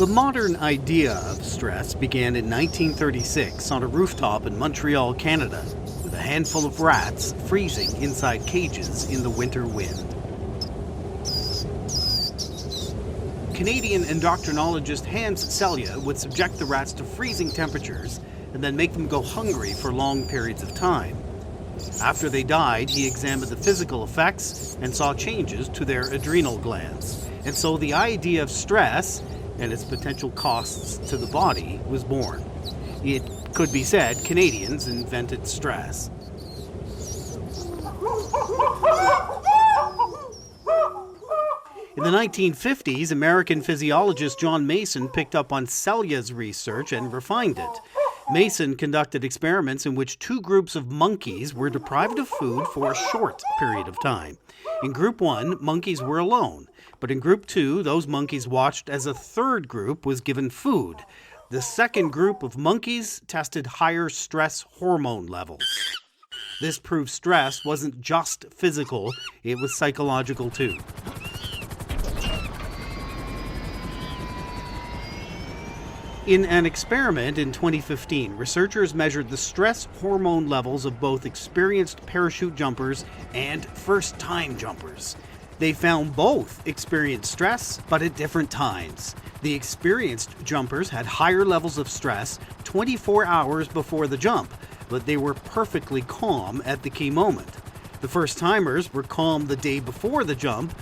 The modern idea of stress began in 1936 on a rooftop in Montreal, Canada, with a handful of rats freezing inside cages in the winter wind. Canadian endocrinologist Hans Selye would subject the rats to freezing temperatures and then make them go hungry for long periods of time. After they died, he examined the physical effects and saw changes to their adrenal glands. And so the idea of stress and its potential costs to the body was born. It could be said Canadians invented stress. In the 1950s, American physiologist John Mason picked up on Selye's research and refined it. Mason conducted experiments in which two groups of monkeys were deprived of food for a short period of time. In group 1, monkeys were alone, but in group 2, those monkeys watched as a third group was given food. The second group of monkeys tested higher stress hormone levels. This proved stress wasn't just physical, it was psychological too. In an experiment in 2015, researchers measured the stress hormone levels of both experienced parachute jumpers and first-time jumpers. They found both experienced stress, but at different times. The experienced jumpers had higher levels of stress 24 hours before the jump, but they were perfectly calm at the key moment. The first-timers were calm the day before the jump,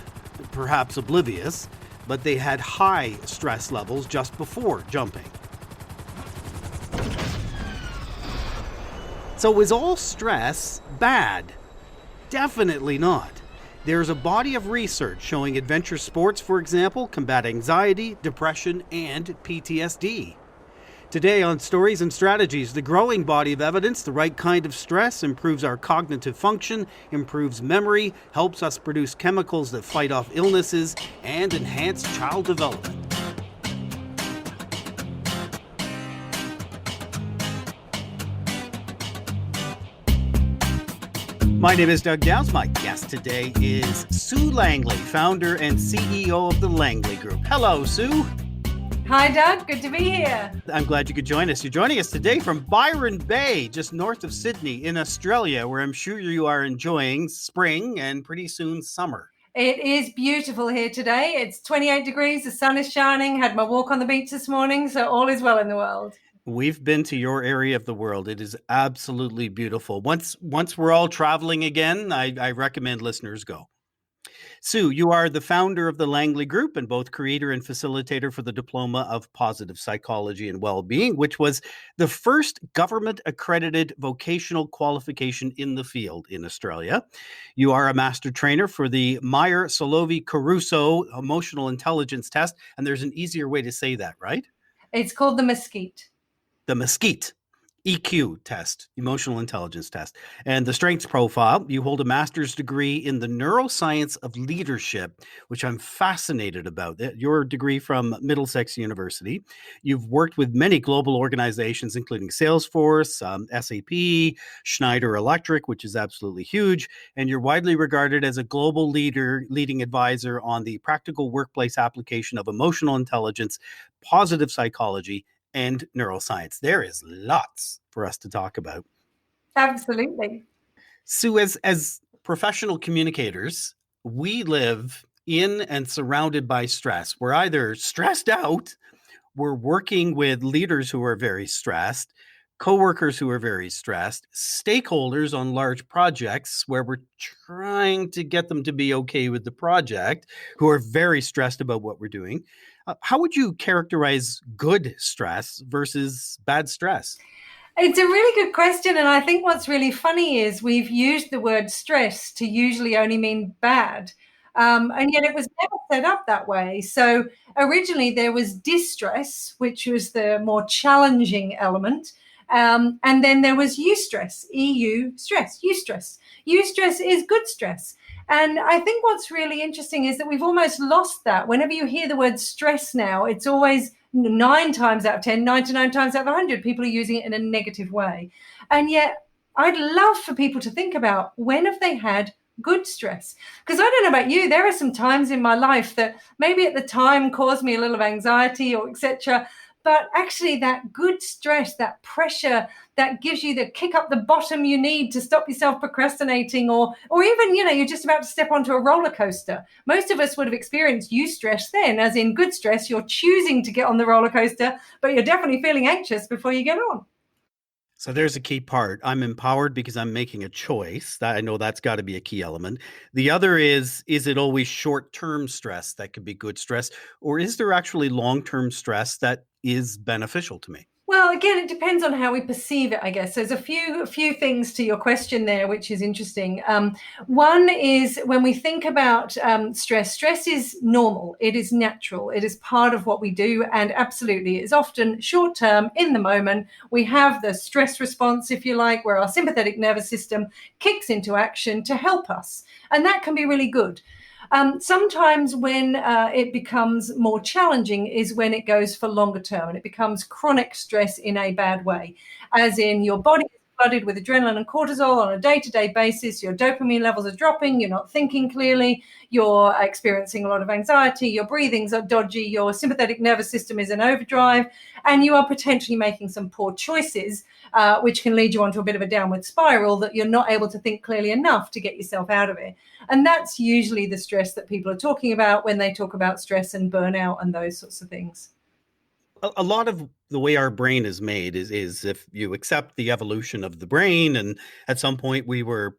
perhaps oblivious, but they had high stress levels just before jumping. So is all stress bad? Definitely not. There's a body of research showing adventure sports, for example, combat anxiety, depression, and PTSD. Today on Stories and Strategies, the growing body of evidence, the right kind of stress improves our cognitive function, improves memory, helps us produce chemicals that fight off illnesses, and enhance child development. My name is Doug Downs. My guest today is Sue Langley, founder and CEO of the Langley Group. Hello, Sue. Hi, Doug. Good to be here. I'm glad you could join us. You're joining us today from Byron Bay, just north of Sydney in Australia, where I'm sure you are enjoying spring and pretty soon summer. It is beautiful here today. It's 28 degrees. The sun is shining. Had my walk on the beach this morning, so all is well in the world. We've been to your area of the world. It is absolutely beautiful. Once we're all traveling again, I recommend listeners go. Sue, you are the founder of the Langley Group and both creator and facilitator for the Diploma of Positive Psychology and Wellbeing, which was the first government-accredited vocational qualification in the field in Australia. You are a master trainer for the Myers-Solovey-Caruso Emotional Intelligence Test, and there's an easier way to say that, right? It's called the Mesquite. The Mesquite EQ test, emotional intelligence test. And the strengths profile, you hold a master's degree in the neuroscience of leadership, which I'm fascinated about. Your degree from Middlesex University. You've worked with many global organizations, including Salesforce, SAP, Schneider Electric, which is absolutely huge. And you're widely regarded as a global leading advisor on the practical workplace application of emotional intelligence, positive psychology, and neuroscience. There is lots for us to talk about. Absolutely. Sue, as professional communicators, we live in and surrounded by stress. We're either stressed out, we're working with leaders who are very stressed, coworkers who are very stressed, stakeholders on large projects where we're trying to get them to be okay with the project, who are very stressed about what we're doing. How would you characterize good stress versus bad stress? It's a really good question. And I think what's really funny is we've used the word stress to usually only mean bad. And yet it was never set up that way. So originally there was distress, which was the more challenging element. And then there was eustress, EU stress, eustress. Eustress is good stress. And I think what's really interesting is that we've almost lost that. Whenever you hear the word stress now, it's always 9 times out of 10, 99 times out of 100, people are using it in a negative way. And yet I'd love for people to think about when have they had good stress. Because I don't know about you, there are some times in my life that maybe at the time caused me a little of anxiety or etc. But actually, that good stress, that pressure, that gives you the kick up the bottom you need to stop yourself procrastinating, or even, you're just about to step onto a roller coaster. Most of us would have experienced eustress then, as in good stress. You're choosing to get on the roller coaster, but you're definitely feeling anxious before you get on. So there's a key part. I'm empowered because I'm making a choice. That I know that's got to be a key element. The other is it always short-term stress that could be good stress, or is there actually long-term stress that is beneficial to me? Well, again, it depends on how we perceive it, I guess. There's a few things to your question there, which is interesting. One is when we think about stress, stress is normal, it is natural, it is part of what we do, and absolutely, it's often short term in the moment. We have the stress response, if you like, where our sympathetic nervous system kicks into action to help us, and that can be really good. Sometimes when it becomes more challenging is when it goes for longer term and it becomes chronic stress in a bad way, as in your body is flooded with adrenaline and cortisol on a day-to-day basis, your dopamine levels are dropping, you're not thinking clearly, you're experiencing a lot of anxiety, your breathings are dodgy, your sympathetic nervous system is in overdrive, and you are potentially making some poor choices, which can lead you onto a bit of a downward spiral that you're not able to think clearly enough to get yourself out of it. And that's usually the stress that people are talking about when they talk about stress and burnout and those sorts of things. A lot of the way our brain is made is if you accept the evolution of the brain, and at some point we were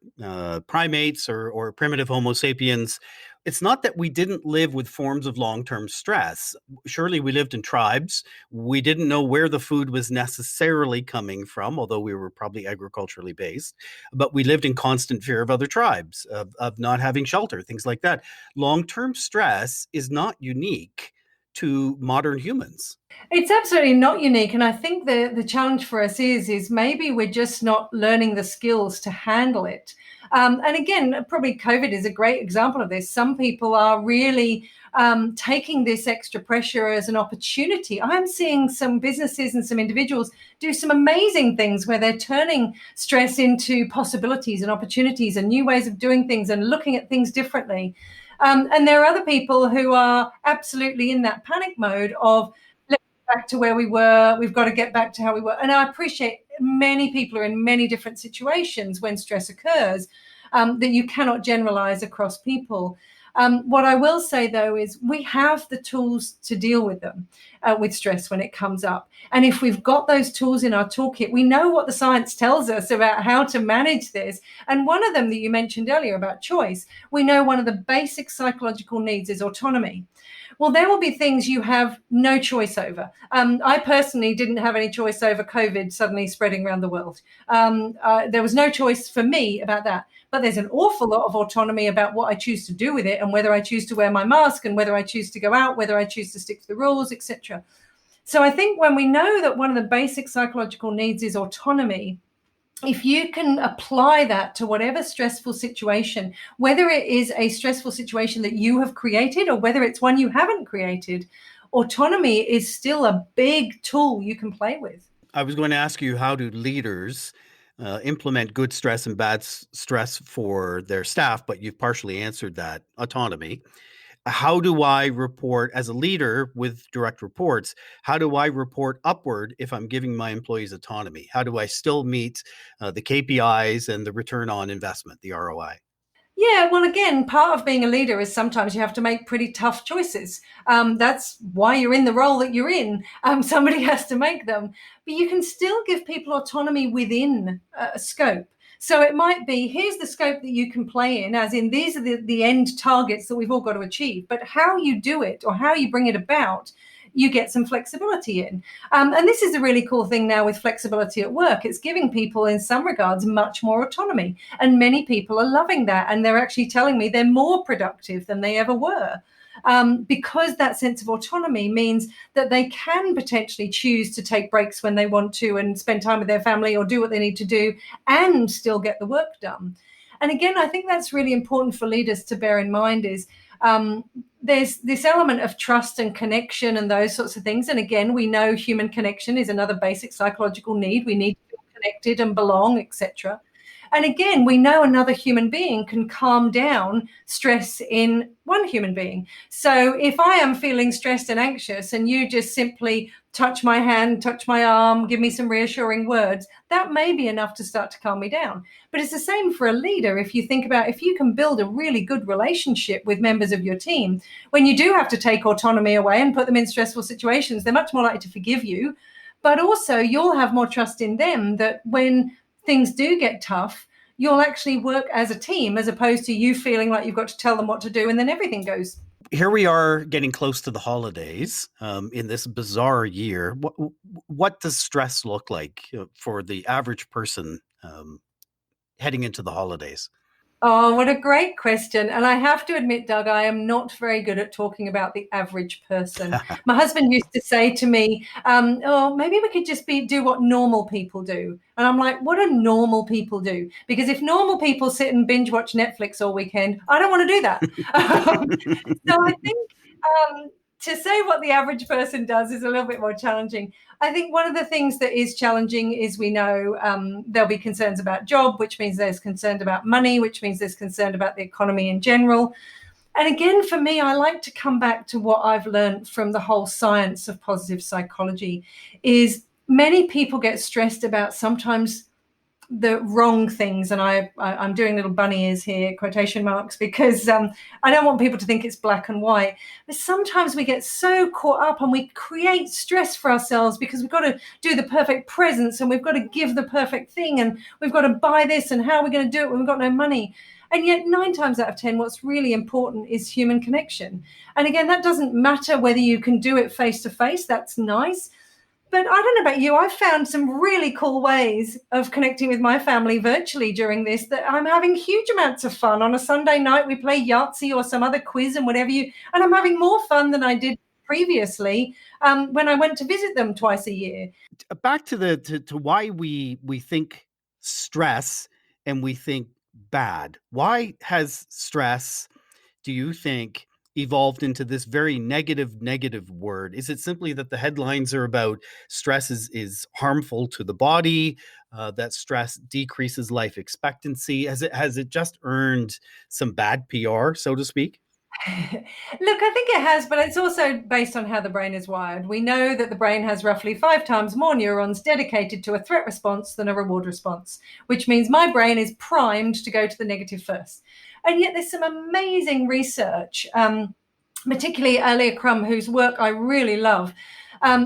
primates or primitive Homo sapiens. It's not that we didn't live with forms of long-term stress. Surely we lived in tribes. We didn't know where the food was necessarily coming from, although we were probably agriculturally based. But we lived in constant fear of other tribes, of not having shelter, things like that. Long-term stress is not unique to modern humans. It's absolutely not unique, and I think the challenge for us is maybe we're just not learning the skills to handle it. And again, probably COVID is a great example of this. Some people are really taking this extra pressure as an opportunity. I'm seeing some businesses and some individuals do some amazing things where they're turning stress into possibilities and opportunities and new ways of doing things and looking at things differently. And there are other people who are absolutely in that panic mode of back to where we were. We've got to get back to how we were. And I appreciate many people are in many different situations when stress occurs, that you cannot generalize across people. What I will say, though, is we have the tools to deal with them, with stress when it comes up. And if we've got those tools in our toolkit, we know what the science tells us about how to manage this. And one of them that you mentioned earlier about choice, we know one of the basic psychological needs is autonomy. Well, there will be things you have no choice over. I personally didn't have any choice over COVID suddenly spreading around the world. There was no choice for me about that. But there's an awful lot of autonomy about what I choose to do with it and whether I choose to wear my mask and whether I choose to go out, whether I choose to stick to the rules, etc. So I think when we know that one of the basic psychological needs is autonomy, if you can apply that to whatever stressful situation, whether it is a stressful situation that you have created or whether it's one you haven't created, autonomy is still a big tool you can play with. I was going to ask you, how do leaders implement good stress and bad stress for their staff? But you've partially answered that. Autonomy. How do I report as a leader with direct reports? How do I report upward if I'm giving my employees autonomy? How do I still meet the KPIs and the return on investment, the ROI? Yeah, well, again, part of being a leader is sometimes you have to make pretty tough choices. That's why you're in the role that you're in. Somebody has to make them, but you can still give people autonomy within a scope. So it might be, here's the scope that you can play in, as in these are the end targets that we've all got to achieve. But how you do it or how you bring it about, you get some flexibility in. And this is a really cool thing now with flexibility at work. It's giving people, in some regards, much more autonomy. And many people are loving that. And they're actually telling me they're more productive than they ever were. Because that sense of autonomy means that they can potentially choose to take breaks when they want to and spend time with their family or do what they need to do and still get the work done. And again, I think that's really important for leaders to bear in mind is there's this element of trust and connection and those sorts of things. And again, we know human connection is another basic psychological need. We need to feel connected and belong, etc. And again, we know another human being can calm down stress in one human being. So if I am feeling stressed and anxious and you just simply touch my hand, touch my arm, give me some reassuring words, that may be enough to start to calm me down. But it's the same for a leader. If you think about, if you can build a really good relationship with members of your team, when you do have to take autonomy away and put them in stressful situations, they're much more likely to forgive you. But also you'll have more trust in them that when things do get tough, you'll actually work as a team, as opposed to you feeling like you've got to tell them what to do and then everything goes. Here we are getting close to the holidays in this bizarre year. What does stress look like for the average person heading into the holidays? Oh, what a great question. And I have to admit, Doug, I am not very good at talking about the average person. My husband used to say to me, oh, maybe we could just do what normal people do. And I'm like, what do normal people do? Because if normal people sit and binge watch Netflix all weekend, I don't want to do that. So I think to say what the average person does is a little bit more challenging. I think one of the things that is challenging is we know there'll be concerns about job, which means there's concern about money, which means there's concern about the economy in general. And again, for me, I like to come back to what I've learned from the whole science of positive psychology is many people get stressed about sometimes the wrong things. And I'm doing little bunny ears here, quotation marks, because I don't want people to think it's black and white. But sometimes we get so caught up and we create stress for ourselves because we've got to do the perfect presents and we've got to give the perfect thing and we've got to buy this and how are we going to do it when we've got no money? And yet 9 times out of 10, what's really important is human connection. And again, that doesn't matter whether you can do it face to face. That's nice. But I don't know about you, I've found some really cool ways of connecting with my family virtually during this that I'm having huge amounts of fun. On a Sunday night, we play Yahtzee or some other quiz and and I'm having more fun than I did previously when I went to visit them twice a year. Back to to why we think stress and we think bad. Why has stress, do you think, evolved into this very negative word? Is it simply that the headlines are about stress is harmful to the body, that stress decreases life expectancy? Has it just earned some bad PR, so to speak? Look, I think it has, but it's also based on how the brain is wired. We know that the brain has roughly 5 times more neurons dedicated to a threat response than a reward response, which means my brain is primed to go to the negative first. And yet there's some amazing research, particularly Alia Crum, whose work I really love,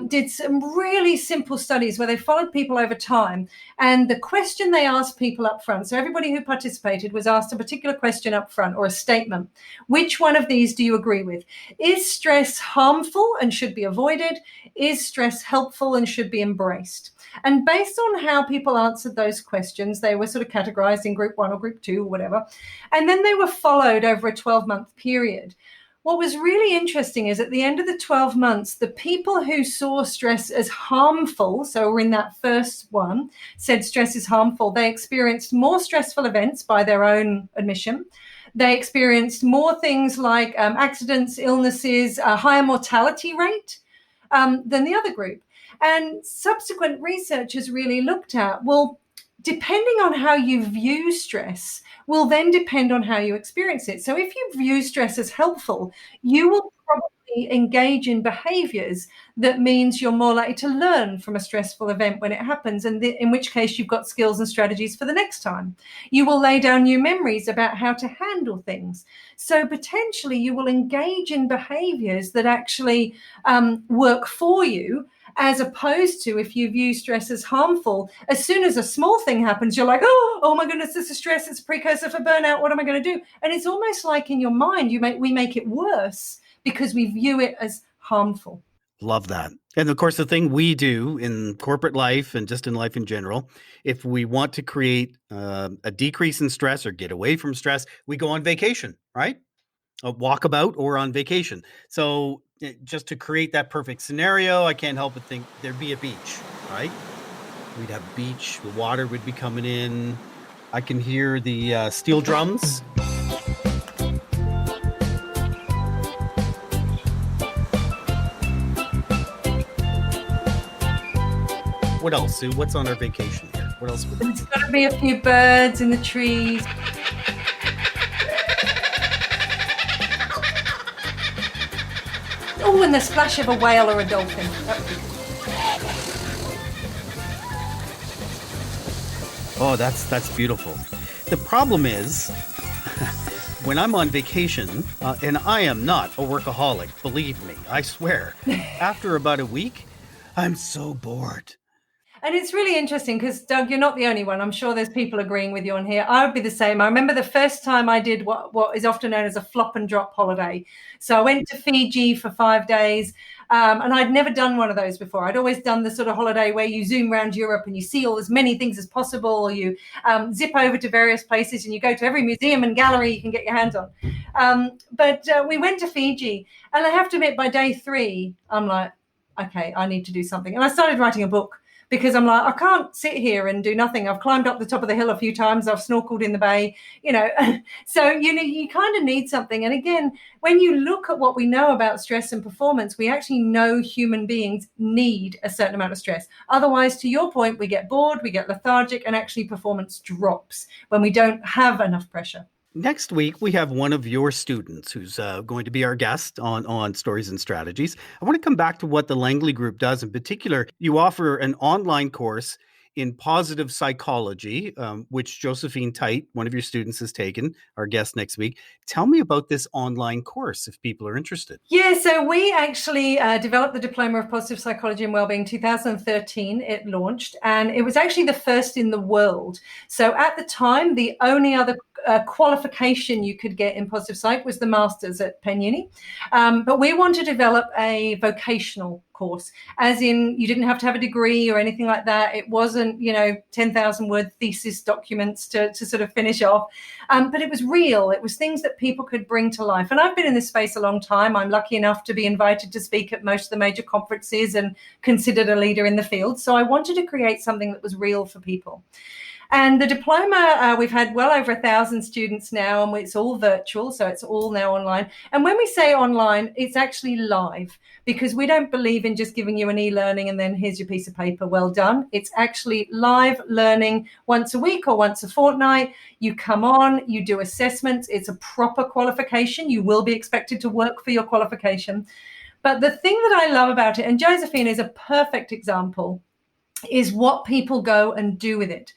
did some really simple studies where they followed people over time. And the question they asked people up front, so everybody who participated was asked a particular question up front or a statement. Which one of these do you agree with? Is stress harmful and should be avoided? Is stress helpful and should be embraced? And based on how people answered those questions, they were sort of categorized in group 1 or group 2 or whatever. And then they were followed over a 12-month period. What was really interesting is at the end of the 12 months, the people who saw stress as harmful, so we're in that first one, said stress is harmful, they experienced more stressful events by their own admission. They experienced more things like accidents, illnesses, a higher mortality rate than the other group. And subsequent research has really looked at, well, depending on how you view stress will then depend on how you experience it. So if you view stress as helpful, you will probably engage in behaviors that means you're more likely to learn from a stressful event when it happens, and in which case you've got skills and strategies for the next time. You will lay down new memories about how to handle things. So potentially you will engage in behaviors that actually work for you, as opposed to if you view stress as harmful, as soon as a small thing happens, you're like, oh my goodness, this is stress. It's a precursor for burnout. What am I going to do? And it's almost like in your mind, we make it worse because we view it as harmful. Love that. And of course, the thing we do in corporate life and just in life in general, if we want to create a decrease in stress or get away from stress, we go on vacation, right? A walkabout or on vacation. So just to create that perfect scenario, I can't help but think there'd be a beach, right? We'd have a beach, the water would be coming in. I can hear the steel drums. What else, Sue? What's on our vacation here? What else would There's got to be a few birds in the trees. Oh, and the splash of a whale or a dolphin. That would be good. Oh, that's beautiful. The problem is, when I'm on vacation, and I am not a workaholic, believe me, I swear, after about a week, I'm so bored. And it's really interesting because, Doug, you're not the only one. I'm sure there's people agreeing with you on here. I would be the same. I remember the first time I did what is often known as a flop and drop holiday. So I went to Fiji for 5 days, and I'd never done one of those before. I'd always done the sort of holiday where you zoom around Europe and you see all as many things as possible, or you zip over to various places and you go to every museum and gallery you can get your hands on. But we went to Fiji, and I have to admit, by day 3, I'm like, okay, I need to do something. And I started writing a book. Because I'm like, I can't sit here and do nothing. I've climbed up the top of the hill a few times. I've snorkeled in the bay, So, you kind of need something. And again, when you look at what we know about stress and performance, we actually know human beings need a certain amount of stress. Otherwise, to your point, we get bored, we get lethargic, and actually performance drops when we don't have enough pressure. Next week, we have one of your students who's going to be our guest on Stories and Strategies. I want to come back to what the Langley Group does. In particular, you offer an online course in positive psychology, which Josephine Tite, one of your students, has taken, our guest next week. Tell me about this online course if people are interested. Yeah, so we actually developed the Diploma of Positive Psychology and Wellbeing 2013. It launched, and it was actually the first in the world. So at the time, the only other qualification you could get in positive psych was the master's at Penn Uni. But we want to develop a vocational course, as in you didn't have to have a degree or anything like that. It wasn't, 10,000 word thesis documents to sort of finish off. But it was real. It was things that people could bring to life. And I've been in this space a long time. I'm lucky enough to be invited to speak at most of the major conferences and considered a leader in the field. So I wanted to create something that was real for people. And the diploma, we've had well over 1,000 students now, and it's all virtual, so it's all now online. And when we say online, it's actually live, because we don't believe in just giving you an e-learning and then here's your piece of paper, well done. It's actually live learning once a week or once a fortnight. You come on, you do assessments. It's a proper qualification. You will be expected to work for your qualification. But the thing that I love about it, and Josephine is a perfect example, is what people go and do with it.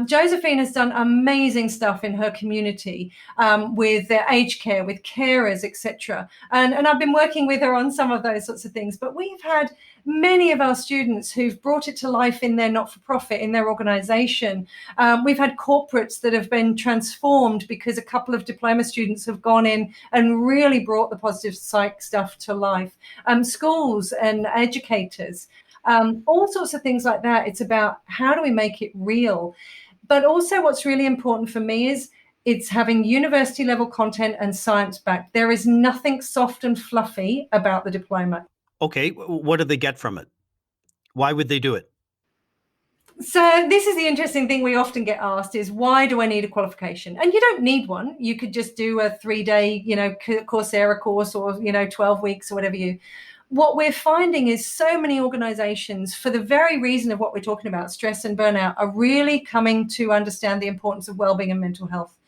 Josephine has done amazing stuff in her community with their aged care, with carers, etc. And I've been working with her on some of those sorts of things. But we've had many of our students who've brought it to life in their not-for-profit, in their organization. We've had corporates that have been transformed because a couple of diploma students have gone in and really brought the positive psych stuff to life. Schools and educators. All sorts of things like that. It's about how do we make it real? But also what's really important for me is it's having university level content and science backed. There is nothing soft and fluffy about the diploma. Okay, what do they get from it? Why would they do it? So this is the interesting thing we often get asked is, why do I need a qualification? And you don't need one. You could just do a 3-day, Coursera course, or, 12 weeks or whatever you. What we're finding is so many organizations, for the very reason of what we're talking about, stress and burnout, are really coming to understand the importance of wellbeing and mental health.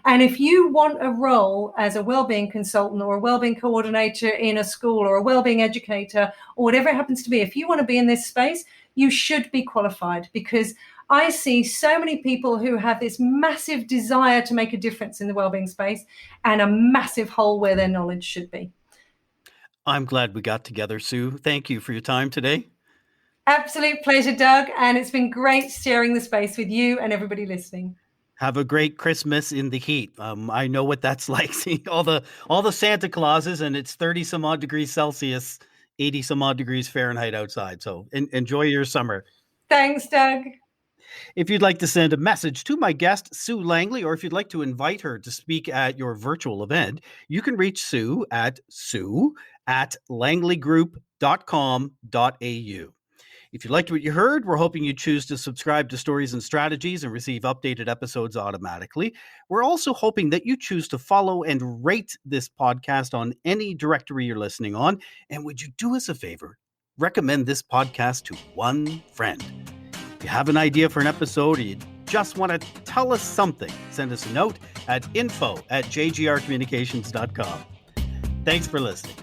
And if you want a role as a wellbeing consultant or a wellbeing coordinator in a school or a wellbeing educator or whatever it happens to be, if you want to be in this space, you should be qualified, because I see so many people who have this massive desire to make a difference in the wellbeing space and a massive hole where their knowledge should be. I'm glad we got together, Sue. Thank you for your time today. Absolute pleasure, Doug. And it's been great sharing the space with you and everybody listening. Have a great Christmas in the heat. I know what that's like, seeing all the Santa Clauses, and it's 30 some odd degrees Celsius, 80 some odd degrees Fahrenheit outside. So enjoy your summer. Thanks, Doug. If you'd like to send a message to my guest, Sue Langley, or if you'd like to invite her to speak at your virtual event, you can reach Sue at sue@langleygroup.com.au. If you liked what you heard, we're hoping you choose to subscribe to Stories and Strategies and receive updated episodes automatically. We're also hoping that you choose to follow and rate this podcast on any directory you're listening on. And would you do us a favor? Recommend this podcast to one friend. If you have an idea for an episode or you just want to tell us something, send us a note at info@jgrcommunications.com. Thanks for listening.